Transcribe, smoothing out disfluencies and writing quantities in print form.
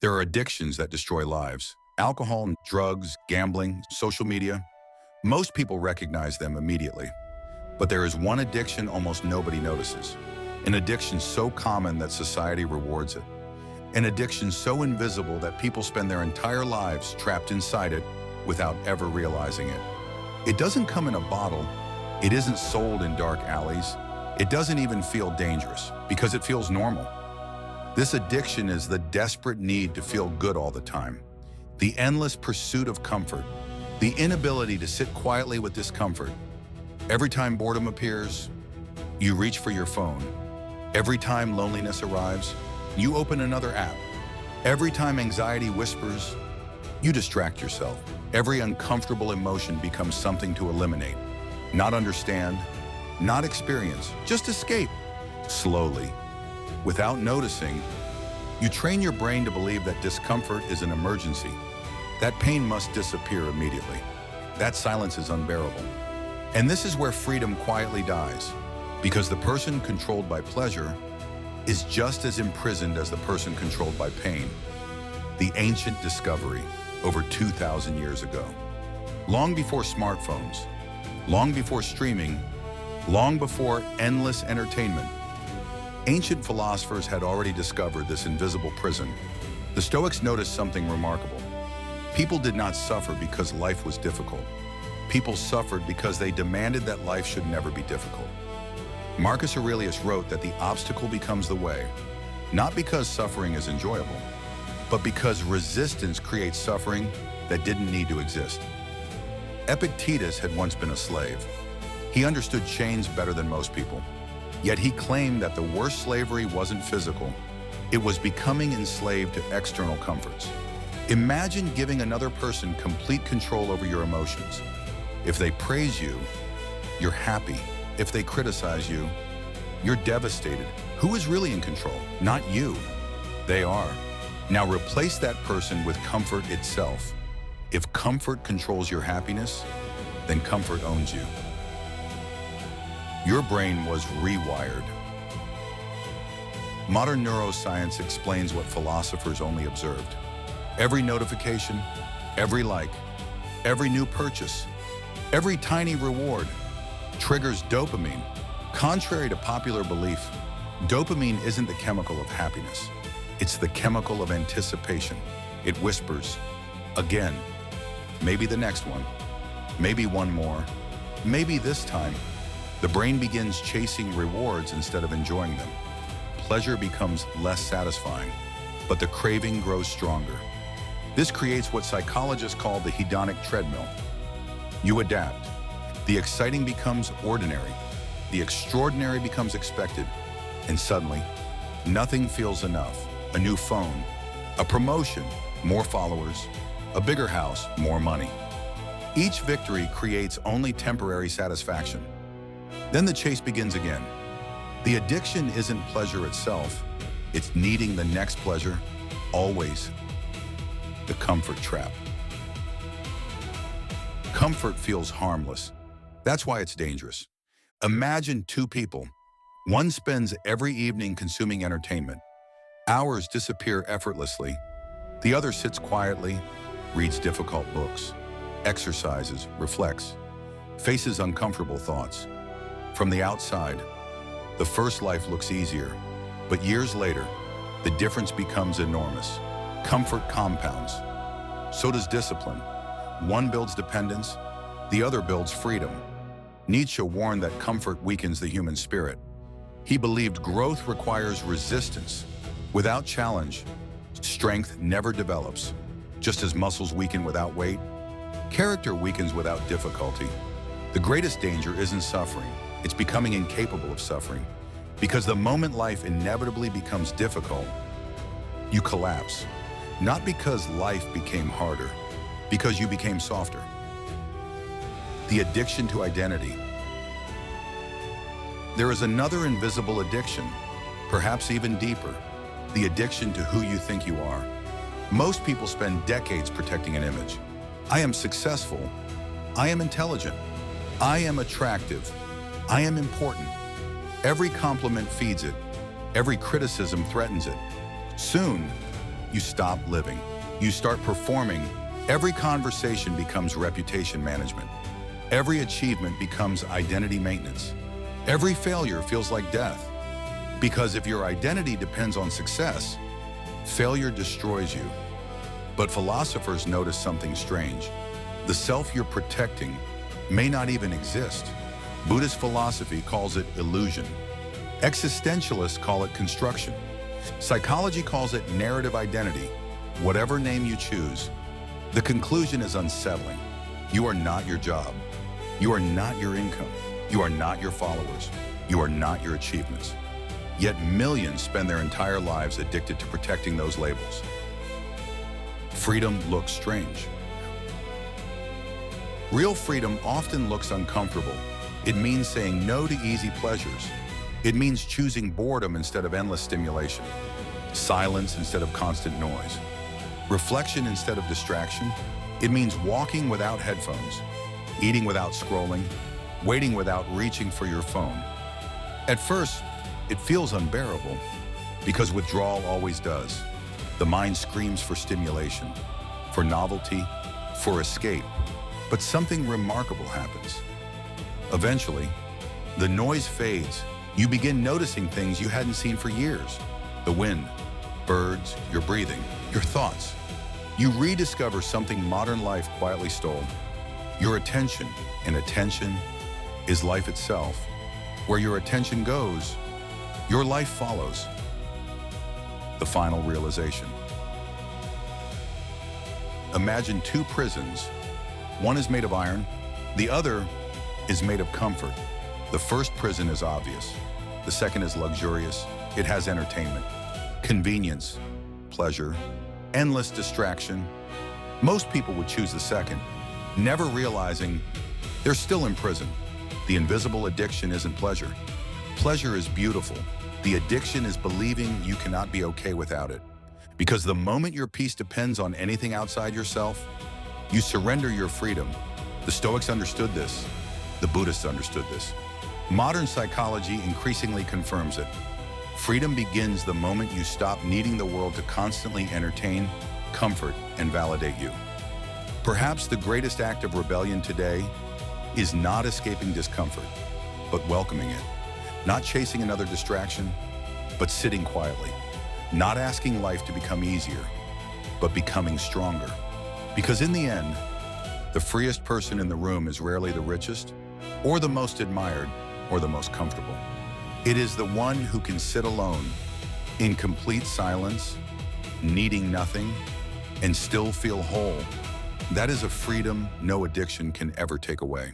There are addictions that destroy lives. Alcohol, drugs, gambling, social media. Most people recognize them immediately. But there is one addiction almost nobody notices. An addiction so common that society rewards it. An addiction so invisible that people spend their entire lives trapped inside it without ever realizing it. It doesn't come in a bottle. It isn't sold in dark alleys. It doesn't even feel dangerous because it feels normal. This addiction is the desperate need to feel good all the time, the endless pursuit of comfort, the inability to sit quietly with discomfort. Every time boredom appears, you reach for your phone. Every time loneliness arrives, you open another app. Every time anxiety whispers, you distract yourself. Every uncomfortable emotion becomes something to eliminate, not understand, not experience, just escape. Slowly, without noticing, you train your brain to believe that discomfort is an emergency. That pain must disappear immediately. That silence is unbearable. And this is where freedom quietly dies, because the person controlled by pleasure is just as imprisoned as the person controlled by pain. The ancient discovery over 2,000 years ago. Long before smartphones, long before streaming, long before endless entertainment, ancient philosophers had already discovered this invisible prison. The Stoics noticed something remarkable. People did not suffer because life was difficult. People suffered because they demanded that life should never be difficult. Marcus Aurelius wrote that the obstacle becomes the way, not because suffering is enjoyable, but because resistance creates suffering that didn't need to exist. Epictetus had once been a slave. He understood chains better than most people. Yet he claimed that the worst slavery wasn't physical. It was becoming enslaved to external comforts. Imagine giving another person complete control over your emotions. If they praise you, you're happy. If they criticize you, you're devastated. Who is really in control? Not you. They are. Now replace that person with comfort itself. If comfort controls your happiness, then comfort owns you. Your brain was rewired. Modern neuroscience explains what philosophers only observed. Every notification, every like, every new purchase, every tiny reward triggers dopamine. Contrary to popular belief, dopamine isn't the chemical of happiness. It's the chemical of anticipation. It whispers, again, maybe the next one, maybe one more, maybe this time. The brain begins chasing rewards instead of enjoying them. Pleasure becomes less satisfying, but the craving grows stronger. This creates what psychologists call the hedonic treadmill. You adapt. The exciting becomes ordinary. The extraordinary becomes expected. And suddenly, nothing feels enough. A new phone, a promotion, more followers, a bigger house, more money. Each victory creates only temporary satisfaction. Then the chase begins again. The addiction isn't pleasure itself. It's needing the next pleasure, always. The comfort trap. Comfort feels harmless. That's why it's dangerous. Imagine two people. One spends every evening consuming entertainment. Hours disappear effortlessly. The other sits quietly, reads difficult books, exercises, reflects, faces uncomfortable thoughts. From the outside, the first life looks easier, but years later, the difference becomes enormous. Comfort compounds. So does discipline. One builds dependence, the other builds freedom. Nietzsche warned that comfort weakens the human spirit. He believed growth requires resistance. Without challenge, strength never develops. Just as muscles weaken without weight, character weakens without difficulty. The greatest danger isn't suffering. It's becoming incapable of suffering. Because the moment life inevitably becomes difficult, you collapse. Not because life became harder, because you became softer. The addiction to identity. There is another invisible addiction, perhaps even deeper, the addiction to who you think you are. Most people spend decades protecting an image. I am successful. I am intelligent. I am attractive. I am important. Every compliment feeds it. Every criticism threatens it. Soon, you stop living. You start performing. Every conversation becomes reputation management. Every achievement becomes identity maintenance. Every failure feels like death. Because if your identity depends on success, failure destroys you. But philosophers notice something strange. The self you're protecting may not even exist. Buddhist philosophy calls it illusion. Existentialists call it construction. Psychology calls it narrative identity. Whatever name you choose, the conclusion is unsettling. You are not your job. You are not your income. You are not your followers. You are not your achievements. Yet millions spend their entire lives addicted to protecting those labels. Freedom looks strange. Real freedom often looks uncomfortable. It means saying no to easy pleasures. It means choosing boredom instead of endless stimulation, silence instead of constant noise, reflection instead of distraction. It means walking without headphones, eating without scrolling, waiting without reaching for your phone. At first, it feels unbearable because withdrawal always does. The mind screams for stimulation, for novelty, for escape. But something remarkable happens. Eventually, the noise fades. You begin noticing things you hadn't seen for years. The wind, birds, your breathing, your thoughts. You rediscover something modern life quietly stole. Your attention, and attention is life itself. Where your attention goes, your life follows. The final realization. Imagine two prisons. One is made of iron, the other is made of comfort. The first prison is obvious. The second is luxurious. It has entertainment, convenience, pleasure, endless distraction. Most people would choose the second, never realizing they're still in prison. The invisible addiction isn't pleasure. Pleasure is beautiful. The addiction is believing you cannot be okay without it. Because the moment your peace depends on anything outside yourself, you surrender your freedom. The Stoics understood this. The Buddhists understood this. Modern psychology increasingly confirms it. Freedom begins the moment you stop needing the world to constantly entertain, comfort, and validate you. Perhaps the greatest act of rebellion today is not escaping discomfort, but welcoming it. Not chasing another distraction, but sitting quietly. Not asking life to become easier, but becoming stronger. Because in the end, the freest person in the room is rarely the richest, or the most admired, or the most comfortable. It is the one who can sit alone, in complete silence, needing nothing, and still feel whole. That is a freedom no addiction can ever take away.